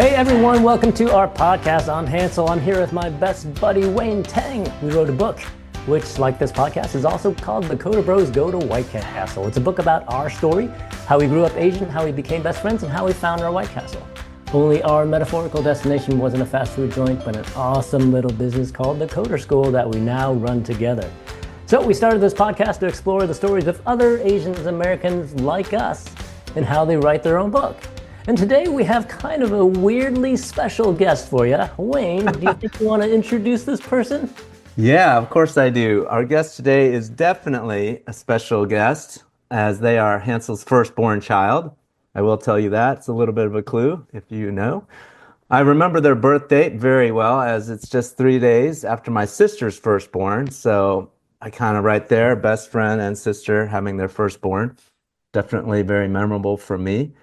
Hey everyone, welcome to our podcast. I'm Hansel. I'm here with my best buddy Wayne Tang. We wrote a book, which, like this podcast, is also called theCoderBros Go to White Castle. It's a book about our story, how we grew up Asian, how we became best friends, and how we found our White Castle. Only our metaphorical destination wasn't a fast food joint, but an awesome little business called the Coder School that we now run together. So we started this podcast to explore the stories of other Asian Americans like us and how they write their own book. And today we have kind of a weirdly special guest for you. Wayne, do you think you want to introduce this person? Yeah, of course I do. Our guest today is definitely a special guest, as they are Hansel's firstborn child. I will tell you that. It's a little bit of a clue, if you know. I remember their birth date very well, as it's just 3 days after my sister's firstborn. So I kind of right there, best friend and sister having their firstborn. Definitely very memorable for me.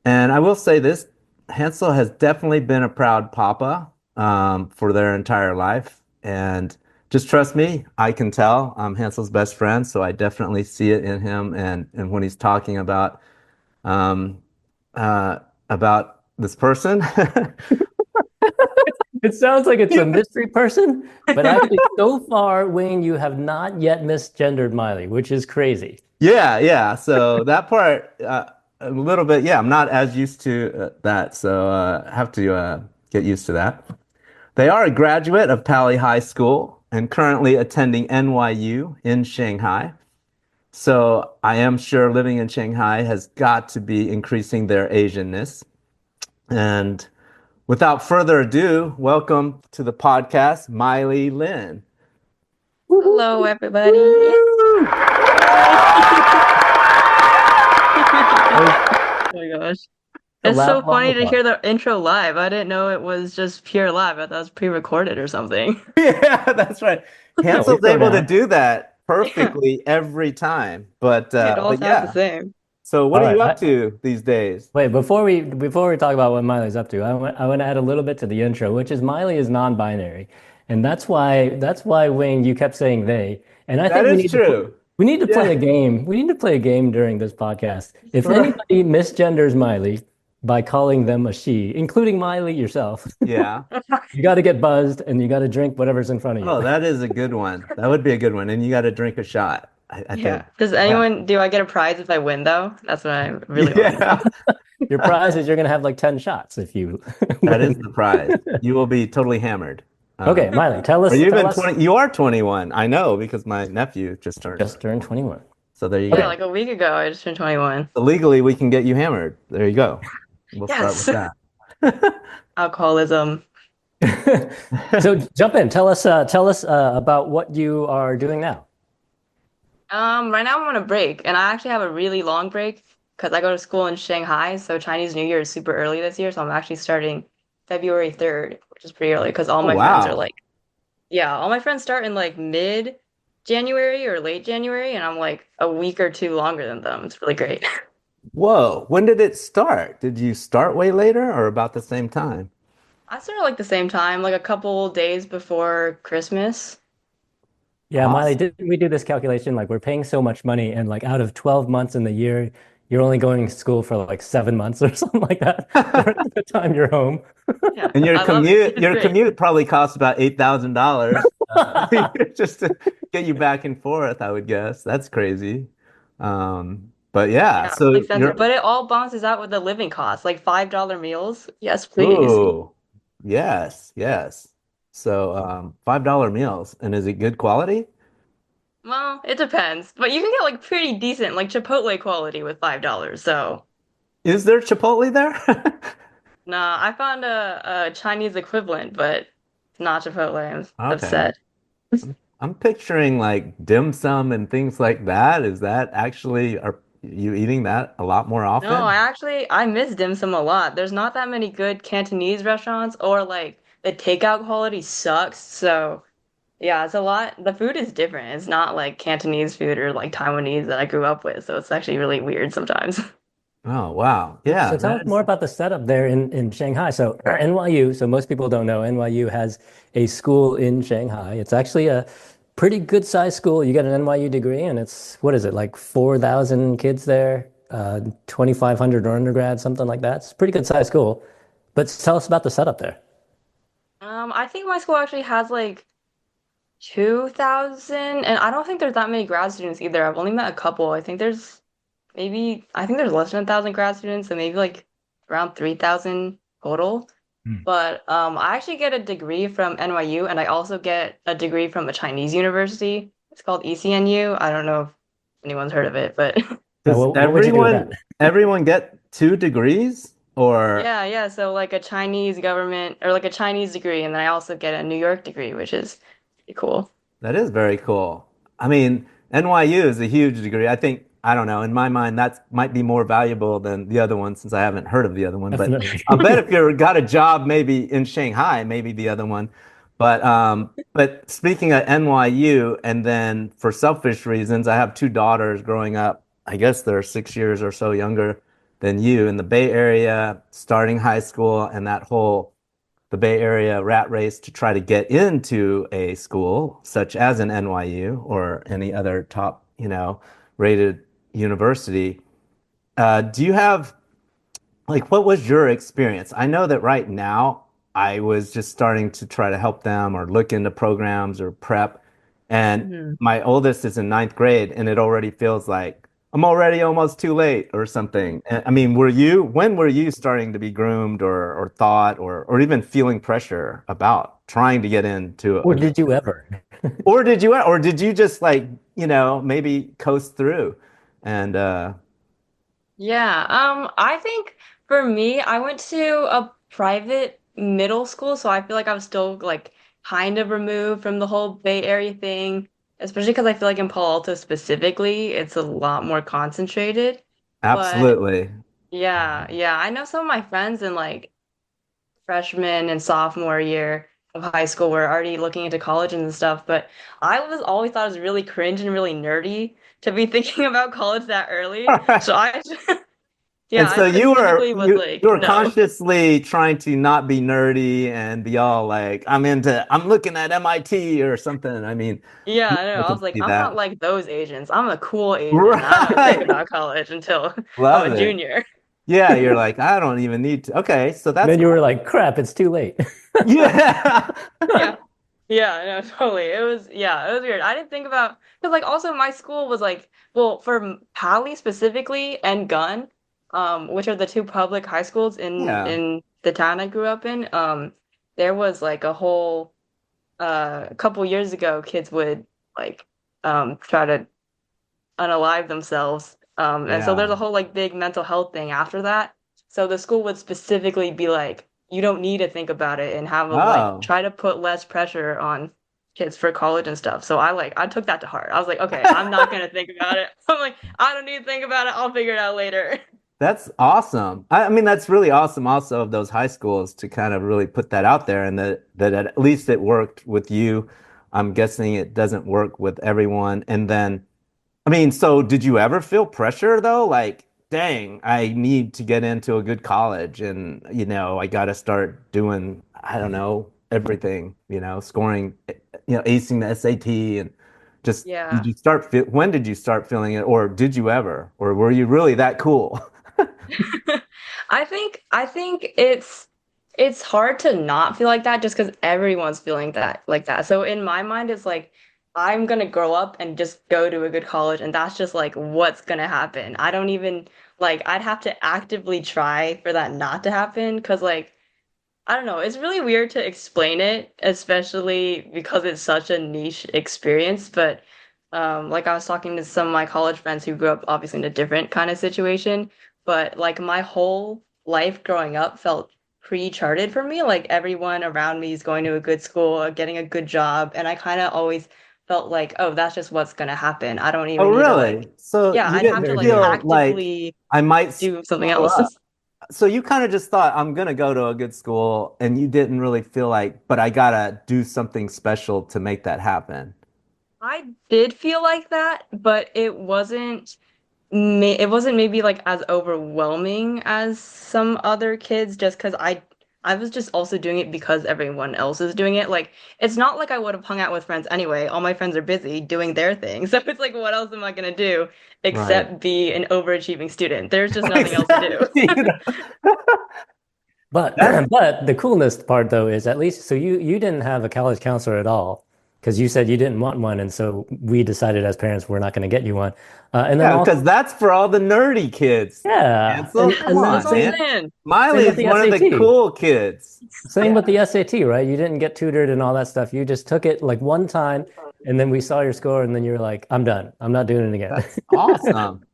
And I will say this, Hansel has definitely been a proud papa for their entire life. And just trust me, I can tell. I'm Hansel's best friend, so I definitely see it in him. And when he's talking um, about this person. It sounds like it's a mystery person, but actually so far, Wayne, you have not yet misgendered Miley, which is crazy. Yeah. So that part, a little bit, yeah, I'm not as used to that. So I have to get used to that. They are a graduate of Pali High School and currently attending NYU in Shanghai. So I am sure living in Shanghai has got to be increasing their Asianness. And without further ado, welcome to the podcast, Maile Lynn. Hello, everybody. Oh my gosh. It's so funny to hear the intro live. I didn't know it was just pure live. I thought it was pre-recorded or something. Yeah, that's right. Hansel's able to do that perfectly every time. But all yeah. the same. So what are you up to these days? Wait, before we talk about what Miley's up to, I want to add a little bit to the intro, which is Miley is non-binary. And that's why Wayne, you kept saying they. And I think that is true. We need to play a game. We need to play a game during this podcast. If anybody misgenders Miley by calling them a she, including Miley yourself, yeah, you got to get buzzed and you got to drink whatever's in front of you. Oh, that is a good one. That would be a good one. And you got to drink a shot. I think. Does anyone, do I get a prize if I win though? That's what I really want to know. Your prize is you're going to have like 10 shots if you That is the prize. You will be totally hammered. Okay, Miley, tell us. You are 21. I know because my nephew just turned 21. So there you go. Like a week ago, I just turned 21. So legally, we can get you hammered. There you go. We'll start with that. Alcoholism. So jump in. Tell us about what you are doing now. Right now I'm on a break, and I actually have a really long break because I go to school in Shanghai. So Chinese New Year is super early this year, so I'm actually starting February 3rd, which is pretty early because all my friends are like, all my friends start in like mid-January or late January, and I'm like a week or two longer than them. It's really great. Whoa, when did it start? Did you start way later or about the same time? I started like the same time, like a couple days before Christmas. Yeah, Miley, didn't we do this calculation? Like we're paying so much money and like out of 12 months in the year, you're only going to school for like 7 months or something like that during the time you're home. Yeah, and your commute probably costs about $8,000 just to get you back and forth, I would guess. That's crazy. But so but it all balances out with the living costs, like $5 meals. Yes, please. Ooh, yes. So $5 meals, and is it good quality? Well, it depends, but you can get like pretty decent, like Chipotle quality with $5. So, is there Chipotle there? Nah, I found a Chinese equivalent, but it's not Chipotle. I'm upset. I'm picturing like dim sum and things like that. Is that actually, are you eating that a lot more often? No, I miss dim sum a lot. There's not that many good Cantonese restaurants, or like the takeout quality sucks. So yeah, it's a lot. The food is different. It's not like Cantonese food or like Taiwanese that I grew up with. So it's actually really weird sometimes. Oh, wow. Yeah. So tell us more about the setup there in Shanghai. So NYU, so most people don't know, NYU has a school in Shanghai. It's actually a pretty good sized school. You get an NYU degree and it's, what is it, like 4,000 kids there, 2,500 undergrads, something like that. It's a pretty good sized school. But tell us about the setup there. I think my school actually has like 2,000, and I don't think there's that many grad students either. I've only met a couple. I think there's less than 1,000 grad students, so maybe like around 3,000 total. Hmm. But I actually get a degree from NYU, and I also get a degree from a Chinese university. It's called ECNU. I don't know if anyone's heard of it, but Does What would you do with that? everyone get 2 degrees or yeah, yeah. So like a Chinese government or like a Chinese degree, and then I also get a New York degree, which is pretty cool. that is very cool. I mean, NYU is a huge degree. I think, I don't know, in my mind, that might be more valuable than the other one since I haven't heard of the other one. But Definitely. I bet if you got a job maybe in Shanghai, maybe the other one. But speaking of NYU, and then for selfish reasons, I have two daughters growing up. I guess they're 6 years or so younger than you in the Bay Area, starting high school, and that whole the Bay Area rat race to try to get into a school such as an NYU or any other top, rated university. Do you have what was your experience? I know that right now I was just starting to try to help them or look into programs or prep. And Mhm. my oldest is in ninth grade, and it already feels like I'm already almost too late or something. I mean, when were you starting to be groomed or thought or even feeling pressure about trying to get into Or did you ever? or did you just maybe coast through and Yeah, I think for me, I went to a private middle school, so I feel like I'm still like kind of removed from the whole Bay Area thing, especially because I feel like in Palo Alto specifically, it's a lot more concentrated. But absolutely. yeah, yeah, I know some of my friends in like freshman and sophomore year of high school were already looking into college and stuff, but I was always thought it was really cringe and really nerdy to be thinking about college that early. So I And yeah, I so specifically was you like, were no. consciously trying to not be nerdy and be all like, I'm looking at MIT or something. I mean, Yeah, I know. I I can was like, see I'm not that. like those Asians. I'm a cool Asian. I don't think Right. about college until I'm Love a it. junior. Yeah, you're like, I don't even need to. Okay, so that's Then you were cool. like, crap, it's too late. Yeah. Yeah. Yeah, no, totally. It was weird. I didn't think about because like also my school was like, well, for Pali specifically and Gunn, which are the two public high schools Yeah. in the town I grew up in, there was like a whole a couple years ago, kids would like try to unalive themselves. And so there's Yeah. a whole like big mental health thing after that. So the school would specifically be like, you don't need to think about it and have a like Oh. try to put less pressure on kids for college and stuff. So I took that to heart. I was like, okay, I'm not gonna think about it. I'm like, I don't need to think about it. I'll figure it out later. That's awesome. I mean, that's really awesome also of those high schools to kind of really put that out there and that at least it worked with you. I'm guessing it doesn't work with everyone. And then, I mean, so did you ever feel pressure though? Like, dang, I need to get into a good college and, I got to start doing, I don't know, everything, scoring, acing the SAT and just, Yeah. when did you start feeling it? Or did you ever? Or were you really that cool? I think it's hard to not feel like that just because everyone's feeling that like that. So in my mind, it's like I'm gonna grow up and just go to a good college, and that's just like what's gonna happen. I don't even like I'd have to actively try for that not to happen because like I don't know, it's really weird to explain it, especially because it's such a niche experience. But like I was talking to some of my college friends who grew up obviously in a different kind of situation, but like my whole life growing up felt pre-charted for me. Like everyone around me is going to a good school, getting a good job, and I kind of always felt like, oh, that's just what's gonna happen. I don't Oh, even need to like, really? So yeah, you I'd have didn't to Very like true. feel like actively I might do something screw else. up. So you kind of just thought, I'm gonna go to a good school, and you didn't really feel like, but I gotta do something special to make that happen. I did feel like that, but it wasn't maybe like as overwhelming as some other kids just because I was just also doing it because everyone else is doing it. Like it's not like I would have hung out with friends anyway. All my friends are busy doing their thing. So it's like what else am I gonna do Right. except be an overachieving student? There's just nothing else to do. Exactly. But That's but the coolest part though is at least so you didn't have a college counselor at all because you said you didn't want one, and so we decided as parents we're not going to get you one. And then yeah, also because that's for all the nerdy kids. yeah, Hansel, come and Yes, then that's on, what I'm man. saying. same with Miley's the one of the SAT. cool kids. Same with Yeah. the SAT, right? You didn't get tutored and all that stuff. You just took it like one time, and then we saw your score, and then you're like, I'm done. I'm not doing it That's again. awesome.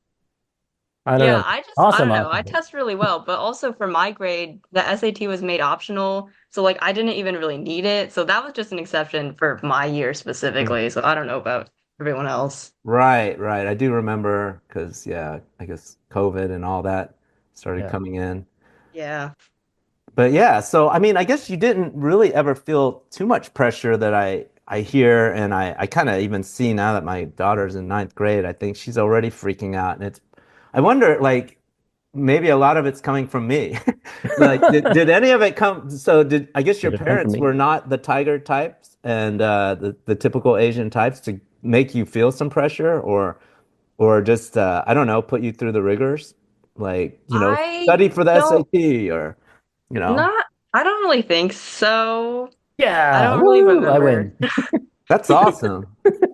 I don't Yeah, know. I Awesome, don't know. I awesome. test really well, but also for my grade, the SAT was made optional. So like I didn't even really need it. So that was just an exception for my year Mm. specifically. So I don't know about everyone else. Right, right. I do remember because, yeah, I guess COVID and all that started Yeah. coming in. Yeah. But yeah, so I mean, I guess you didn't really ever feel too much pressure that I hear, and I kind of even see now that my daughter's in ninth grade. I think she's already freaking out, and I wonder, like, maybe a lot of it's coming from me. Like, did any of it come? So did I guess your Did it come from parents me? were not the tiger types and the typical Asian types to make you feel some pressure, or just I don't know, put you through the rigors, like I study for the don't SAT or you know. not I don't really think so. I Yeah. don't really Woo! I remember. win. That's awesome.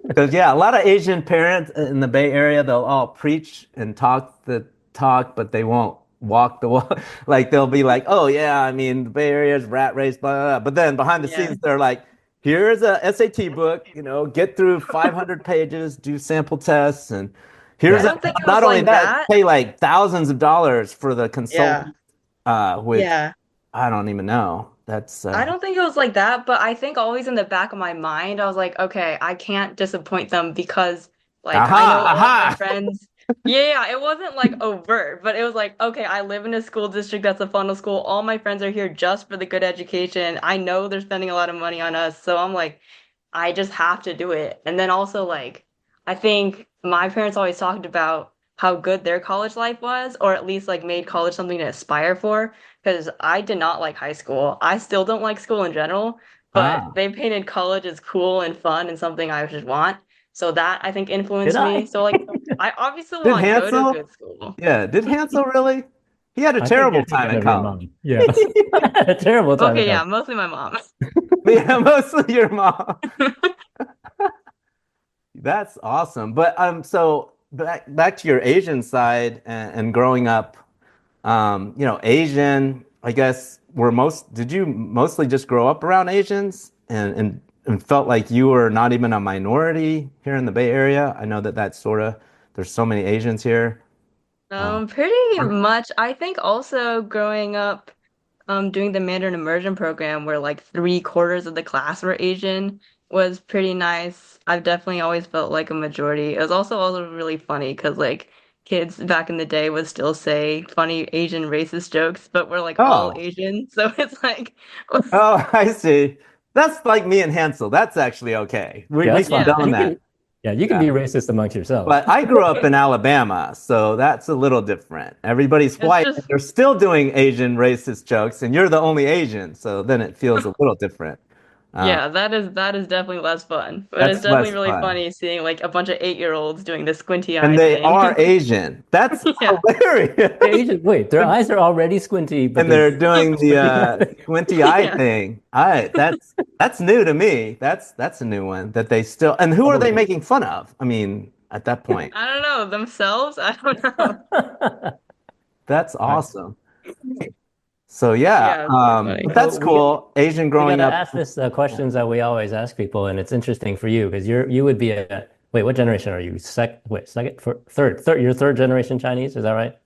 Because yeah, a lot of Asian parents in the Bay Area, they'll all preach and talk the talk, but they won't walk the walk. Like they'll be like, "Oh yeah, I mean the Bay Area's rat race, blah, blah, blah." But then behind the Yeah. scenes, they're like, "Here's a SAT book, get through 500 pages, do sample tests, and I here's a Yeah. don't think it was not only like that, that. pay like thousands of dollars for the Yeah. consultant, which Yeah. I don't even know. That's I don't think it was like that, but I think always in the back of my mind, I was like, okay, I can't disappoint them because, like, I know aha, all of my aha. friends. Yeah, yeah, it wasn't like overt, but it was like, okay, I live in a school district that's a funnel school. All my friends are here just for the good education. I know they're spending a lot of money on us, so I'm like, I just have to do it. And then also, like, I think my parents always talked about how good their college life was, or at least like made college something to aspire for because I did not like high school. I still don't like school in general, but Ah. they painted college as cool and fun and something I should want. So that I think Did influenced me. I? So like I obviously Did want to go to a Hansel? good school. Yeah, did Hansel really? He had a I think you're terrible time thinking in of your college. mom. Yeah. A terrible time in Okay, yeah, college. mostly my mom. Yeah, mostly your mom. That's awesome. But so back to your Asian side and growing up, Asian, I guess did you mostly just grow up around Asians and felt like you were not even a minority here in the Bay Area? I know that's sort of there's so many Asians here. Uh, Pretty much. I think also growing up, doing the Mandarin immersion program where like three-quarters of the class were Asian was pretty nice. I've definitely always felt like a majority. It was also really funny because like kids back in the day would still say funny Asian racist jokes, but we're like all oh, Asian, so it's like, oh, I see. That's like me and Hansel. That's actually okay. We Yeah, we that's fine. condone yeah, You that. can, yeah, you can Yeah. be racist amongst yourselves. But I grew up in Alabama, so that's a little different. Everybody's it's white and just they're still doing Asian racist jokes, and you're the only Asian, so then it feels a little different. Uh, yeah, that is definitely less fun, but it's that's definitely less really fun. funny seeing like a bunch of 8-year-olds doing the squinty eye And they are thing. Asian. That's Yeah, hilarious. Asian, wait, their eyes are already squinty, but And they're they're doing doing the the squinty eye thing. squinty eye yeah. thing. That's new to me. That's a new one that they still. And who are they Totally. making fun of? I mean, at that point, I don't know, themselves? I don't know. All that's right. awesome. So yeah, Yeah, it's pretty funny. but that's So cool. Asian we got growing to up. ask this questions that we always ask people, and it's interesting for you because you would be a wait, what generation are you? Second, third. You're third generation Chinese, is that right?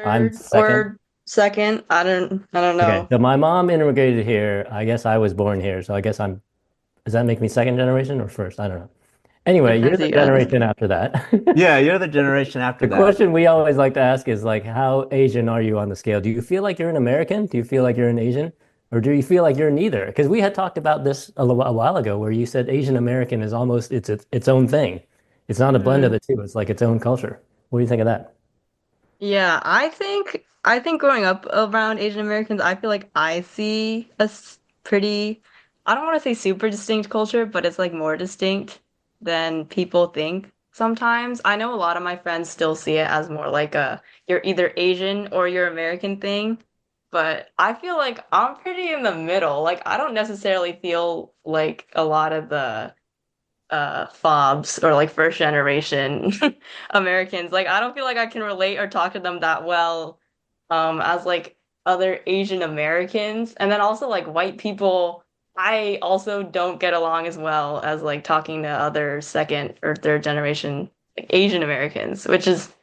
I'm Third second. or second, I don't Okay, know. so my mom immigrated here. I guess I was born here, so I guess I'm. Does that make me second generation or first? I don't know. Anyway, you're Depends the who you ask. generation after that. Yeah, you're the generation after The that. question we always like to ask is like, how Asian are you on the scale? Do you feel like you're an American? Do you feel like you're an Asian? Or do you feel like you're neither? Because we had talked about this a while ago where you said Asian American is almost its own thing. It's not a blend of Mm. the two. It's like its own culture. What do you think of that? Yeah, I think growing up around Asian Americans, I feel like I see pretty, I don't want to say super distinct culture, but it's like more distinct than people think sometimes. I know a lot of my friends still see it as more like a you're either Asian or you're American thing. but I feel like I'm pretty in the middle. Like I don't necessarily feel like a lot of the fobs or like first generation Americans. Like I don't feel like I can relate or talk to them that well as like other Asian Americans. And then also like white people, I also don't get along as well as like talking to other second or third generation like, Asian Americans, which is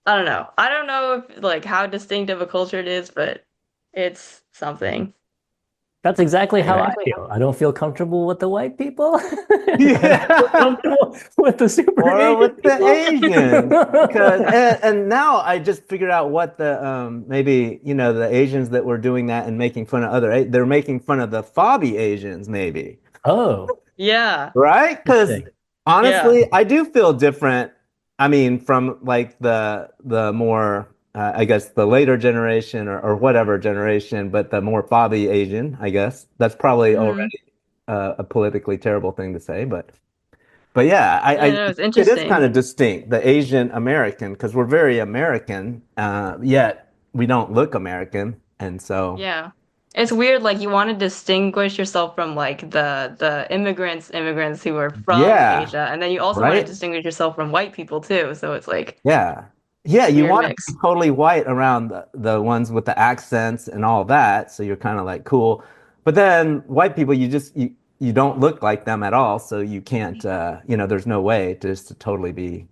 I don't know. I don't know if like how distinctive a culture it is, but it's something. That's exactly how I Right. feel. I don't feel comfortable with the white people. I don't feel Yeah. comfortable with the super Or Asian with the people. Asians, because and now I just figured out what the maybe the Asians that were doing that and making fun of they're making fun of the fobby Asians maybe, Oh, Yeah. right? Because interesting. Yeah. honestly, I do feel different. I mean, from like the more I guess the later generation or whatever generation, but the more fobby Asian, I guess that's probably Hmm. already a politically terrible thing to say, but yeah, I Yeah, no, think it's it is kind interesting. of distinct, the Asian American, because we're very American, yet we don't look American. And so, Yeah. It's weird, like you want to distinguish yourself from like the immigrants who are from yeah, Asia, and then you also want to right? distinguish yourself from white people too. So it's like Yeah. Yeah, you weird want to be mix. totally white around the ones with the accents and all that, so you're kind of like cool. But then white people, you don't look like them at all, so you can't there's no way to just to totally be,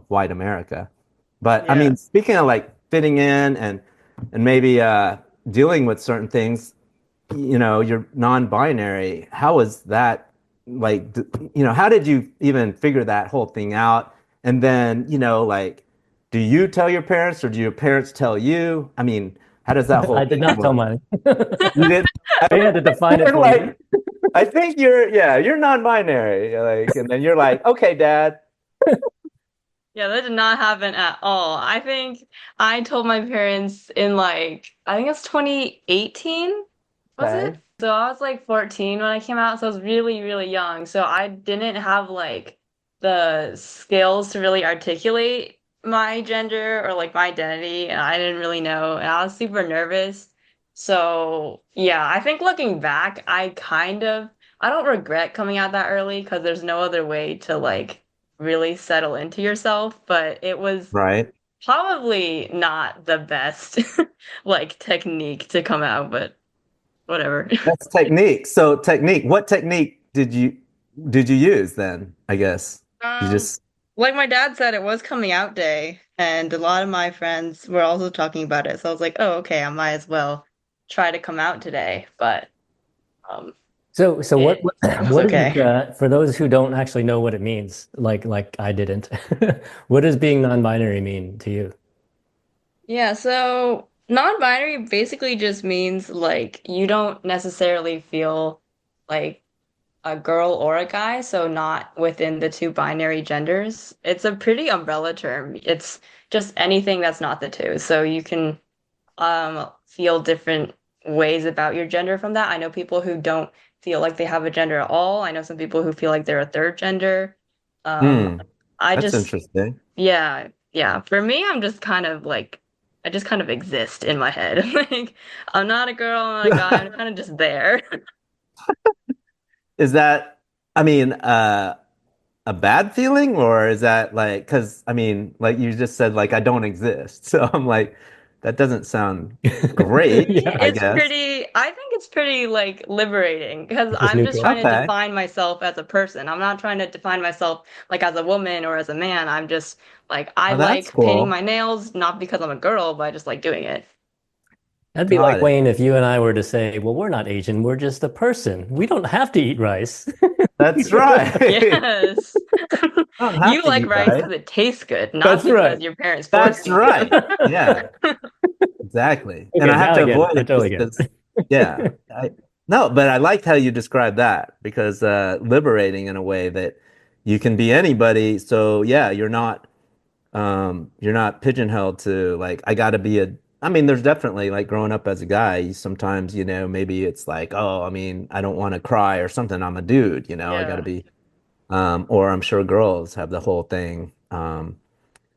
white America. But I Yeah. mean, speaking of like fitting in and maybe dealing with certain things, you're non-binary. How was that like, how did you even figure that whole thing out? And then, like, do you tell your parents or do your parents tell you? I mean, how does that whole I did thing not tell work? mine. You did They had to define it you're for me. like, I think you're non-binary. Like, and then you're like, okay, dad. Yeah, that did not happen at all. I think I told my parents in like I think it's 2018, was it? Okay. So I was like 14 when I came out, so I was really, really young. So I didn't have like the skills to really articulate my gender or like my identity, and I didn't really know, and I was super nervous. So yeah, I think looking back, I don't regret coming out that early because there's no other way to like really settle into yourself, but it was Right. probably not the best like technique to come out, but whatever. That's technique. So technique, what technique did you use then, I guess? You Um, just like my dad said, it was coming out day, and a lot of my friends were also talking about it. So I was like, oh, okay, I might as well try to come out today. But um, So what it was what is it okay. for those who don't actually know what it means, like I didn't. What does being non-binary mean to you? Yeah, so non-binary basically just means like you don't necessarily feel like a girl or a guy, so not within the two binary genders. It's a pretty umbrella term. It's just anything that's not the two. So you can feel different ways about your gender from that. I know people who don't feel like they have a gender at all. I know some people who feel like they're a third gender. Um, hmm, I that's just, interesting. yeah, yeah. For me, I'm just kind of like, I just kind of exist in my head. Like, I'm not a girl, I'm not a guy, I'm kind of just there. Is that, I mean, a bad feeling, or is that like, because I mean, like you just said, like I don't exist. So I'm like, that doesn't sound great, Yeah, I guess. I think it's pretty like liberating because just I'm just neutral. trying to Okay. define myself as a person. I'm not trying to define myself like as a woman or as a man. I'm just like, I Oh, that's like painting cool. my nails, not because I'm a girl, but I just like doing it. That'd be like Got it. Wayne if you and I were to say, well, we're not Asian, we're just a person. We don't have to eat rice. That's right. Yes. I don't have You to like eat rice rice. because it tastes good, not That's because right. your parents forced That's you to. right. Yeah, exactly. And Okay, I have now to I get it. avoid I it totally just get because, yeah. it. No, but I liked how you described that because liberating in a way that you can be anybody. So yeah, you're not pigeonholed to like I gotta be a I mean, there's definitely like growing up as a guy, sometimes, maybe it's like, oh, I mean, I don't want to cry or something. I'm a dude, I gotta Yeah. be or I'm sure girls have the whole thing.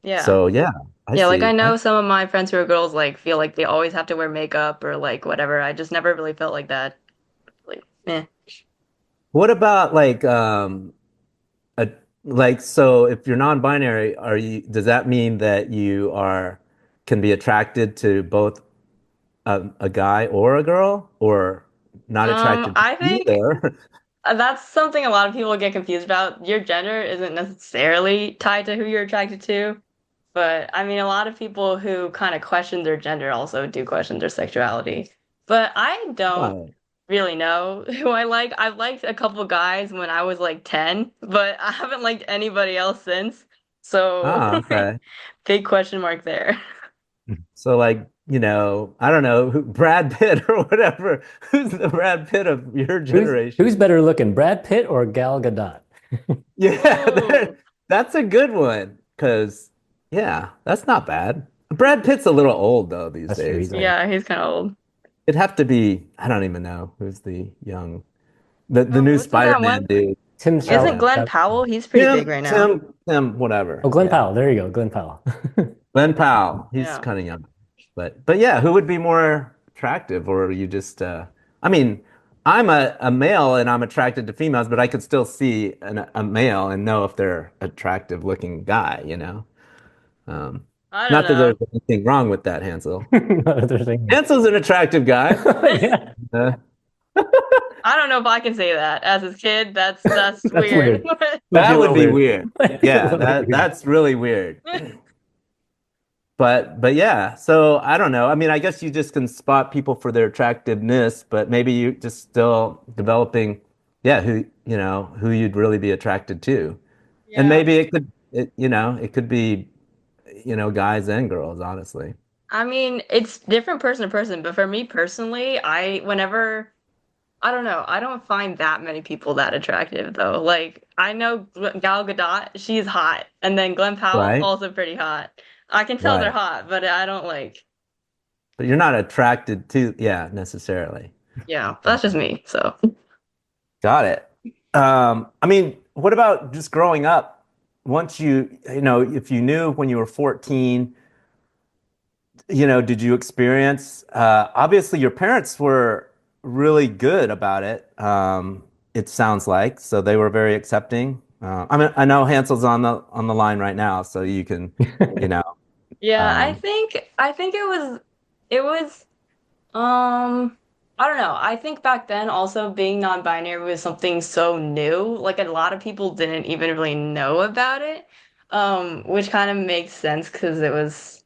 Yeah. So yeah, I Yeah, like I see. know some of my friends who are girls like feel like they always have to wear makeup or like whatever. I just never really felt like that. Like, eh. What about a like so if you're non-binary, are you does that mean that you are can be attracted to both a guy or a girl or not attracted to I think either? that's something a lot of people get confused about. Your gender isn't necessarily tied to who you're attracted to, but I mean, a lot of people who kind of question their gender also do question their sexuality. But I don't Oh, really know who I like. I've liked a couple guys when I was like 10, but I haven't liked anybody else since. So, okay. big question mark there. So like, I don't know, Brad Pitt or whatever. Who's the Brad Pitt of your Who's generation? better looking, Brad Pitt or Gal Gadot? Yeah, Ooh. that's a good one. Because, yeah, that's not bad. Brad Pitt's a little old though these That's true. days. He's old. Yeah, he's kind of old. It'd have to be, I don't even know who's the young, the new What's that Spider-Man one? dude. Tim I don't Isn't know. Shelley. Glenn That, Powell? He's pretty big right now. Tim, whatever. oh, Glenn Yeah. Powell. There you go, Glenn Powell. Glenn Powell. He's Yeah. kind of young. But yeah, who would be more attractive? Or are you just I mean, I'm a male and I'm attracted to females, but I could still see a male and know if they're attractive looking guy. Um, I don't not that there's know. anything wrong with that, Hansel. Other thing. Hansel's an attractive guy. Yeah, Uh, I don't know if I can say that. As his kid, that's that's weird. weird. Might be that a would little be weird. weird. Might be a Yeah, little weird. that's really weird. But yeah, so I don't know. I mean, I guess you just can spot people for their attractiveness, but maybe you just still developing, yeah, who you'd really be attracted to. And Yeah. maybe it could be, guys and girls, honestly. I mean, it's different person to person, but for me personally, I don't know, I don't find that many people that attractive though. Like, I know Gal Gadot, she's hot, and then Glenn Powell, Right? also pretty hot. I can tell they're Right. hot, but I don't like, But you're not attracted to, yeah, necessarily. yeah, that's just me. So, Got it. I mean, what about just growing up? Once if you knew when you were 14, did you experience, obviously your parents were really good about it. It sounds like, so they were very accepting. I mean, I know Hansel's on the line right now, so you can, you know, yeah, um, I think it was I don't know. I think back then also being non-binary was something so new. Like a lot of people didn't even really know about it. Which kind of makes sense because it was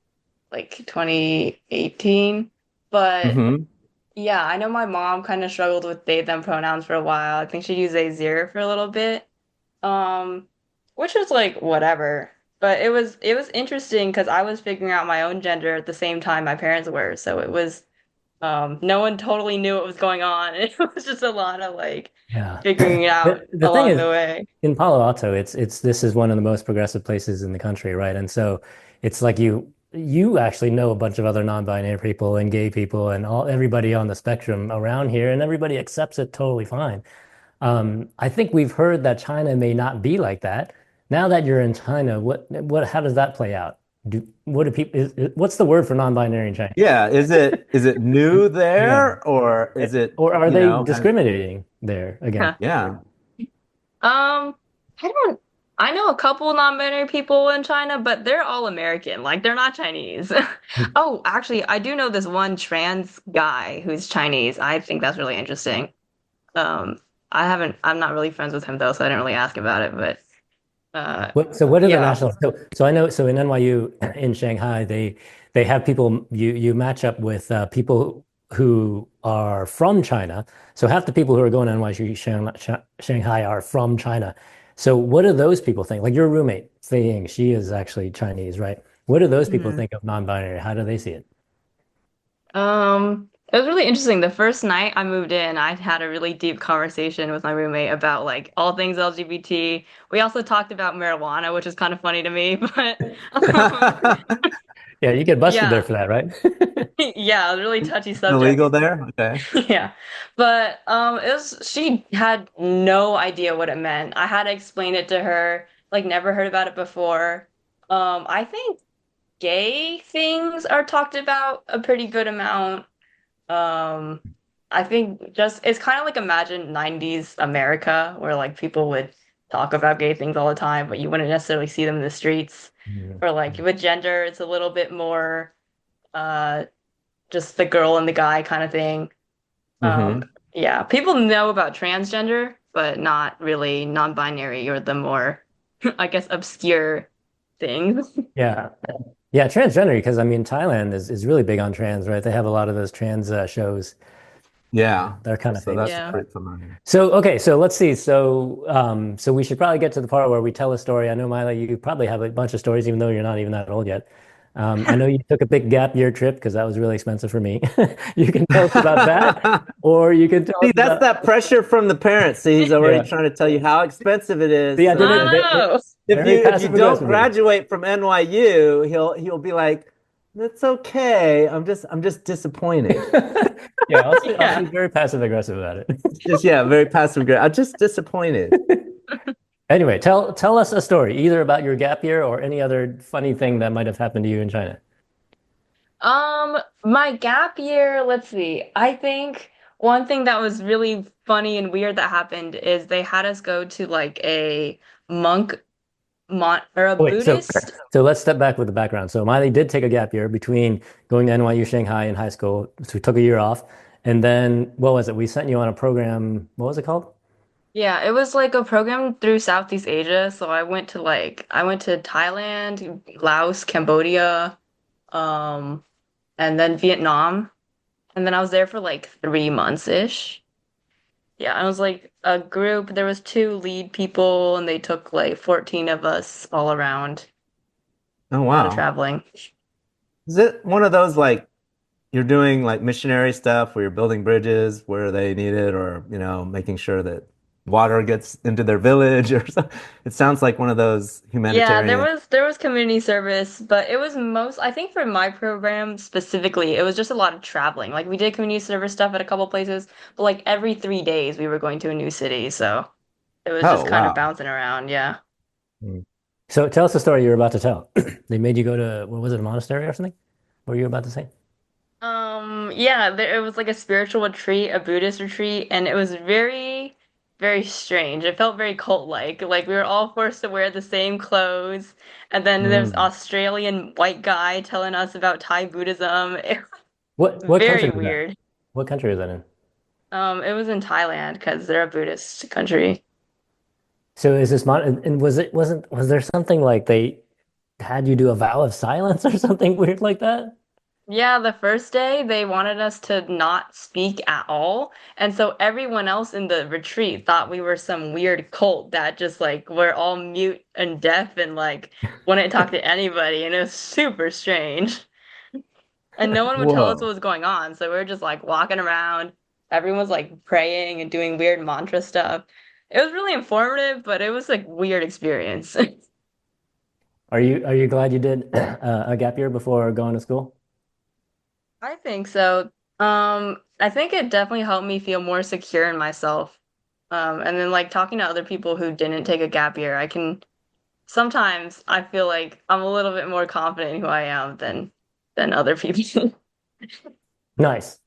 like 2018. But mhm. yeah, I know my mom kind of struggled with they them pronouns for a while. I think she used they zero for a little bit. Um, which was like whatever. But it was interesting because I was figuring out my own gender at the same time my parents were. So it was no one totally knew what was going on. It was just a lot of like Yeah. figuring it out The thing along is, the way. in Palo Alto, it's this is one of the most progressive places in the country, right? And so it's like you actually know a bunch of other non-binary people and gay people and everybody on the spectrum around here, and everybody accepts it totally fine. I think we've heard that China may not be like that. Now that you're in China, how does that play out? What do people, what's the word for non-binary in China? Yeah. Is it new Yeah. there or is it, Or are you they know, discriminating there again? Huh. yeah. Um, I don't. I know a couple non-binary people in China, but they're all American. Like they're not Chinese. Oh, actually, I do know this one trans guy who's Chinese. I think that's really interesting. Um, I'm not really friends with him though, so I didn't really ask about it. But So what are the yeah. national? So I know. So in NYU in Shanghai, they have people. You match up with people who are from China. So half the people who are going to NYU Shanghai are from China. So what do those people think? Like your roommate, Fei Ying, she is actually Chinese, right? What do those people Mhm. think of non-binary? How do they see it? It was really interesting. The first night I moved in, I had a really deep conversation with my roommate about like all things LGBT. We also talked about marijuana, which is kind of funny to me, but um, Yeah, you get busted there yeah, for that, right? yeah, it was a really touchy subject. Illegal there? Okay. Yeah. But she had no idea what it meant. I had to explain it to her, like never heard about it before. I think gay things are talked about a pretty good amount. Um, I think just it's kind of like imagine 90s America where like people would talk about gay things all the time, but you wouldn't necessarily see them in the streets. Yeah. Or like with gender, it's a little bit more uh just the girl and the guy kind of thing. Um, Hmm. yeah, people know about transgender, but not really non-binary or the more, I guess, obscure things. Yeah. Yeah, transgender, because I mean Thailand is really big on trans, right? They have a lot of those trans shows. Yeah. They're kind of So famous that's Yeah. for it. pretty familiar. So okay, so let's see. So we should probably get to the part where we tell a story. I know, Mila, you probably have a bunch of stories, even though you're not even that old yet. I know you took a big gap year trip because that was really expensive for me. You can tell us about that, or you can tell See, us that's about that pressure from the parents. See, he's already yeah. trying to tell you how expensive it is. See, I So did it then Oh, very if you passive don't aggressively. graduate from NYU, he'll be like, "That's okay. I'm just disappointed." Yeah, I'll be yeah. very passive aggressive about it. Just yeah, very passive aggressive. I'm just disappointed. Anyway, tell us a story, either about your gap year or any other funny thing that might have happened to you in China. My gap year, let's see. I think one thing that was really funny and weird that happened is they had us go to like a monk mon or a Oh, wait, Buddhist. so let's step back with the background. So Miley did take a gap year between going to NYU Shanghai in high school. So we took a year off. And then what was it? We sent you on a program. What was it called? Yeah, it was like a program through Southeast Asia. So I went to Thailand, Laos, Cambodia, um, and then Vietnam. And then I was there for like 3 months-ish. Yeah, I was like a group. There was two lead people, and they took like 14 of us all around Oh kind of wow. traveling. Is it one of those like you're doing like missionary stuff where you're building bridges where they need it, or making sure that water gets into their village or something? It sounds like one of those Yeah, humanitarian. there was community service, but it was most I think for my program specifically, it was just a lot of traveling. Like we did community service stuff at a couple places, but like every 3 days we were going to a new city, so it was just Oh kind of wow. bouncing around. Yeah. Mm. So tell us the story you were about to tell. They made you go to, what was it, a monastery or something? What were you about to say? Yeah, it was like a spiritual retreat, a Buddhist retreat, and it was very, very strange. It felt very cult-like. Like we were all forced to wear the same clothes, and then there was Mm. Australian white guy telling us about Thai Buddhism. It was What country very was that? weird. What country was that in? It was in Thailand because they're a Buddhist country. So is this and was there something like they had you do a vow of silence or something weird like that? Yeah, the first day they wanted us to not speak at all. And so everyone else in the retreat thought we were some weird cult that just like we're all mute and deaf and like wouldn't talk to anybody. And it was super strange. And no one would tell us what Whoa. was going on. So we were just like walking around. Everyone was like praying and doing weird mantra stuff. It was really informative, but it was like weird experience. Are you glad you did a gap year before going to school? I think so. I think it definitely helped me feel more secure in myself. And then like talking to other people who didn't take a gap year, I can sometimes I feel like I'm a little bit more confident in who I am than other people. Nice.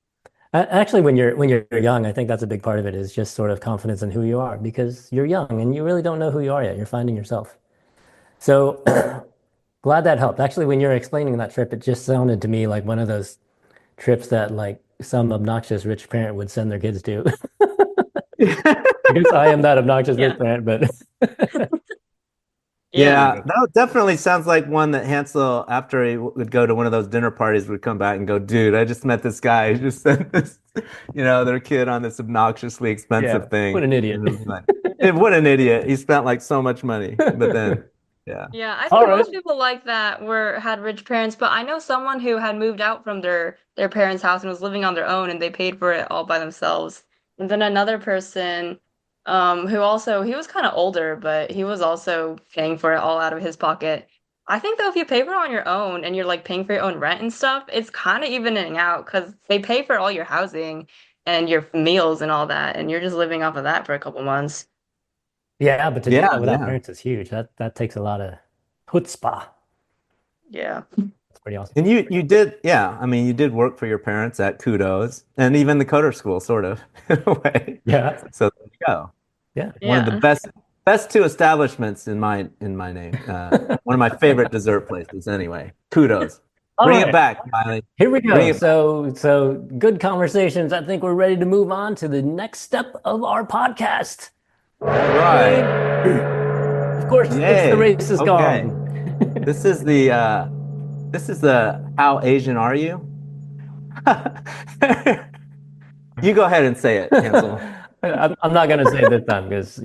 Actually, when you're young, I think that's a big part of it is just sort of confidence in who you are because you're young and you really don't know who you are yet. You're finding yourself. So glad that helped. Actually, when you're explaining that trip, it just sounded to me like one of those trips that like some obnoxious rich parent would send their kids to. I guess I am that obnoxious rich Yeah. parent, but Yeah. Yeah, that definitely sounds like one that Hansel, after he would go to one of those dinner parties, would come back and go, "Dude, I just met this guy who just sent this, their kid on this obnoxiously yeah, expensive what thing." an idiot. And they'll be like, "Hey, what an idiot. He spent like so much money." But then, yeah. Yeah, I All think right. most people like that were had rich parents, but I know someone who had moved out from their parents' house and was living on their own and they paid for it all by themselves. And then another person who also he was kind of older, but he was also paying for it all out of his pocket. I think though if you pay for it on your own and you're like paying for your own rent and stuff, it's kind of evening out because they pay for all your housing and your meals and all that, and you're just living off of that for a couple months. Yeah, but to do Yeah, that without yeah. parents is huge. That takes a lot of chutzpah. Yeah. It's pretty awesome. And you did, yeah. I mean, you did work for your parents at Kudos and even the Coder School, sort of, in a way. Yeah. So there you go. Yeah. One of the Yeah. best two establishments in my name. One of my favorite dessert places, anyway. Kudos. All Bring it right. back, Miley. Here we Bring go. it back. So good conversations. I think we're ready to move on to the next step of our podcast. All right. Of course, it's the Yay. race is Okay. gone. This is the how Asian are you? You go ahead and say it, Hansel. I'm not going to say it this time because,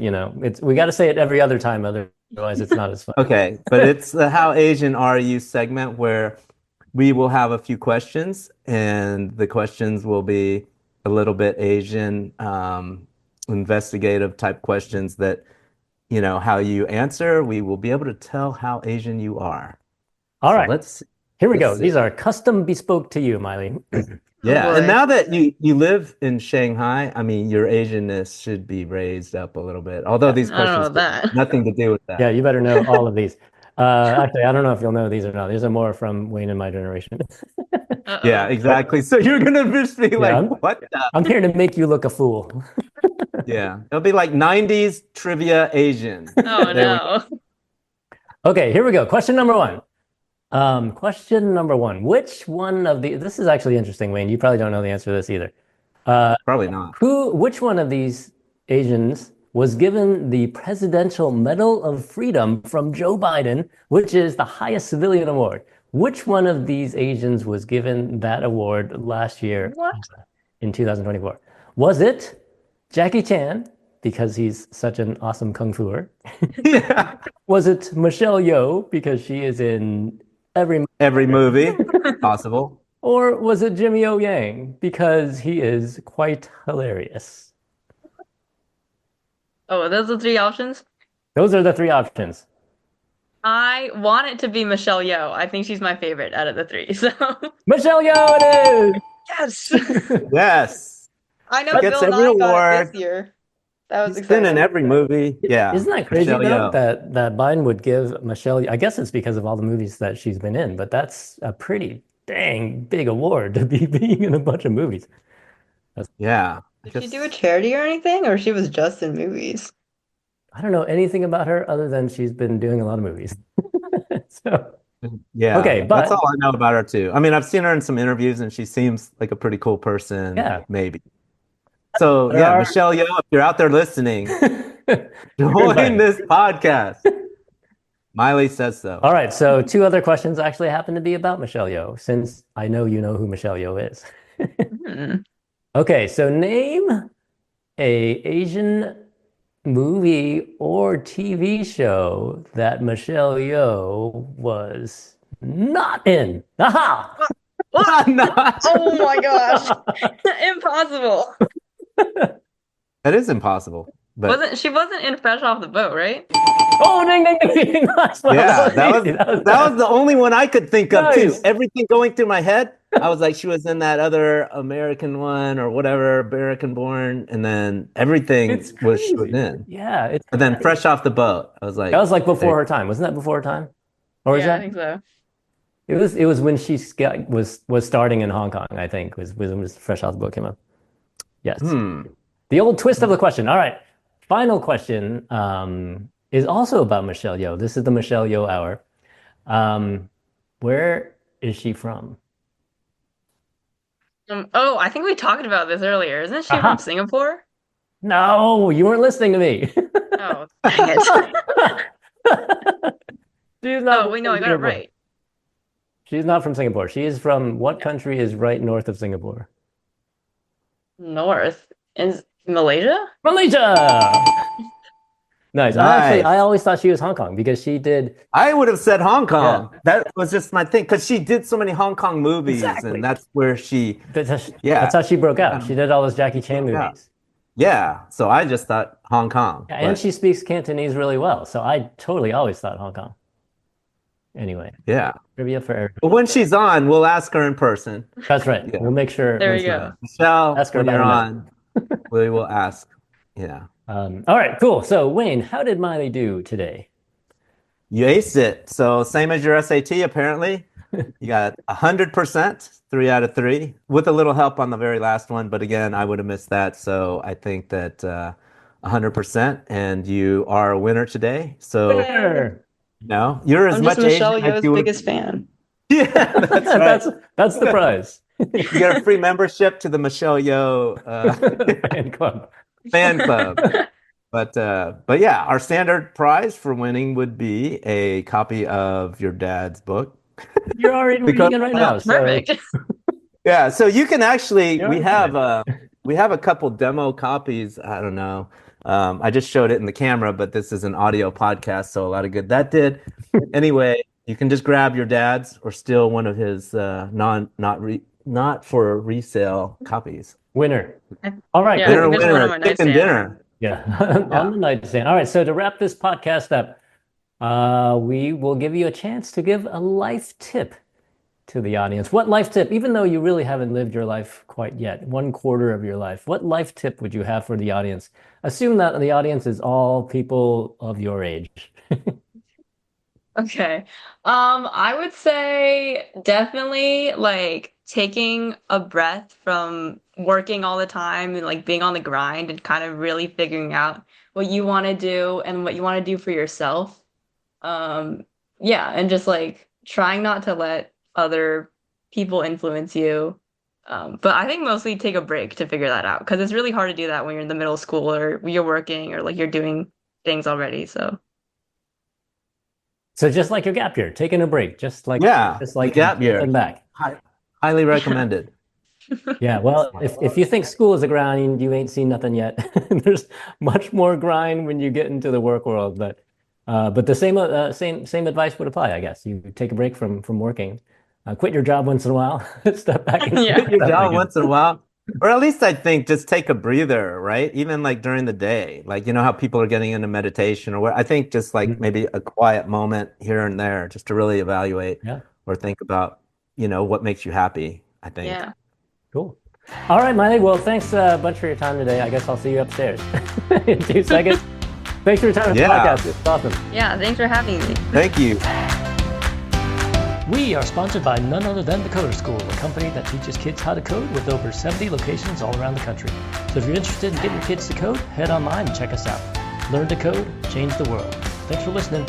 we got to say it every other time. Otherwise, it's not as fun. Okay, but it's the how Asian are you segment where we will have a few questions, and the questions will be a little bit Asian, investigative type questions that, how you answer, we will be able to tell how Asian you are. All So right. let's Here we let's go. see. These are custom bespoke to you, Miley. Yeah, and boy. now that you live in Shanghai, I mean, your Asianness should be raised up a little bit. Although these I don't know questions about have that. nothing to do with Yeah, that. you better know all of these. Actually, I don't know if you'll know these or not. These are more from Wayne and my generation. Yeah, Uh-oh. exactly. So you're gonna just be Yeah, like, what the? I'm here to make you look a fool. Yeah, it'll be like 90s trivia Asian. Oh There we go. no. Okay, here we go. Question number one. Question number one. Which one of this is actually interesting, Wayne. You probably don't know the answer to this either. Probably not. Which one of these Asians was given the Presidential Medal of Freedom from Joe Biden, which is the highest civilian award? Which one of these Asians was given that award last year What? in 2024? Was it Jackie Chan, because he's such an awesome kung fuer? Yeah, Was it Michelle Yeoh, because she is in every every movie possible. Or was it Jimmy O Yang, because he is quite hilarious? Oh, those are the three options. Those are the three options. I want it to be Michelle Yeoh. I think she's my favorite out of the three. So Michelle Yeoh it yes. is! Yes, I know she gets Bill every Nye got it award. this year. That was She's been in exciting. every movie. Yeah, Isn't that crazy Michelle though, Yeoh. that Biden would give Michelle, I guess it's because of all the movies that she's been in, but that's a pretty dang big award to be being in a bunch of movies. Yeah, I Did she do a guess. charity or anything, or she was just in movies? I don't know anything about her other than she's been doing a lot of movies. So, Yeah, okay, that's all but I know about her too. I mean, I've seen her in some interviews, and she seems like a pretty cool person. yeah, Maybe. So there yeah, are. Michelle Yeoh, if you're out there listening, Here's join mine. this podcast. Miley says so. All right, so two other questions actually happen to be about Michelle Yeoh, since I know you know who Michelle Yeoh is. Hmm. Okay, so name a Asian movie or TV show that Michelle Yeoh was not in. Aha! What? Not. Oh my gosh. Impossible. That is impossible. But She wasn't in Fresh Off the Boat, right? Oh, ding, ding, ding, ding. Nice one. yeah, that was easy. that was the only one I could think of too. Nice. Everything going through my head, I was like, she was in that other American one or whatever, American Born, and then everything It's she was crazy. in. Yeah, it's And then Fresh Off the Boat, I was like, that was like before hey, her time. Wasn't that before her time? Or is Yeah, I that think so. it was when was starting in Hong Kong, I think, was when Fresh Out the Book came out. Yes. hmm. The old twist of the question. All right. Final question is also about Michelle Yeoh. This is the Michelle Yeoh hour. Where is she from? Oh, I think we talked about this earlier. Isn't she Aha. from Singapore? No, you weren't listening to me. Oh, dang it. She's not Oh, from wait, no, I got it Singapore. right. She's not from Singapore. She is from what country is right north of Singapore? North. In Malaysia? Malaysia. Nice. Nice. I always thought she was Hong Kong because she did. I would have said Hong Kong. Yeah. That was just my thing because she did so many Hong Kong movies, Exactly. and that's where she, That's yeah, how she broke out. She did all those Jackie Chan broke out. movies. yeah. So I just thought Hong Kong. Yeah, and But she speaks Cantonese really well. So I totally always thought Hong Kong. Anyway, yeah. trivia for Eric. But when she's on, we'll ask her in person. That's right. Yeah. We'll make sure. There when we she's go. on. Michelle, Ask her when you're about on, we will ask. Yeah. All right, cool. So Wayne, how did Miley do today? You aced it. So same as your SAT, apparently. You got 100%, 3 out of 3, with a little help on the very last one. But again, I would have missed that. So I think that 100%, and you are a winner today. So Yay. Winner. no, you're as I'm just much Asian Michelle as Yeoh's you would. biggest fan. Yeah, that's right. That's the prize. You got a free membership to the Michelle Yeoh Fan club. fan club. But yeah, our standard prize for winning would be a copy of your dad's book. You're already Because reading it right Oh, now, so perfect. yeah, so you can actually you're we already have a couple demo copies. I don't know. I just showed it in the camera, but this is an audio podcast, so a lot of good that did. Anyway, you can just grab your dad's or steal one of his not for resale copies. winner. All right, Yeah, I cool. think Winner, there's one on winner, my chicken nightstand. dinner. Yeah, Yeah. on the nightstand. All right, so to wrap this podcast up, we will give you a chance to give a life tip to the audience. What life tip, even though you really haven't lived your life quite yet, 1/4 of your life, what life tip would you have for the audience? Assume that the audience is all people of your age. Okay. I would say definitely like taking a breath from working all the time and like being on the grind and kind of really figuring out what you want to do and what you want to do for yourself. Um, yeah, and just like trying not to let other people influence you. But I think mostly take a break to figure that out because it's really hard to do that when you're in the middle of school or you're working or like you're doing things already. So So just like your gap year, taking a break, Yeah, just the like gap year. giving back. Highly recommended. Yeah, well, if you think school is a grind, you ain't seen nothing yet. There's much more grind when you get into the work world, but the same advice would apply, I guess. You take a break from working, quit your job once in a while, step back and yeah. Your step back job in. once in a while. Or at least I think just take a breather, right? Even like during the day. Like you know how people are getting into meditation or what I think just like Mhm. maybe a quiet moment here and there just to really evaluate Yeah, or think about, what makes you happy, I think. Yeah. cool. All right, Miley. Well, thanks a bunch for your time today. I guess I'll see you upstairs in 2 seconds. Thanks for your time on the Yeah. podcast. It's awesome. Yeah, thanks for having me. Thank you. We are sponsored by none other than the Coder School, a company that teaches kids how to code with over 70 locations all around the country. So if you're interested in getting your kids to code, head online and check us out. Learn to code, change the world. Thanks for listening.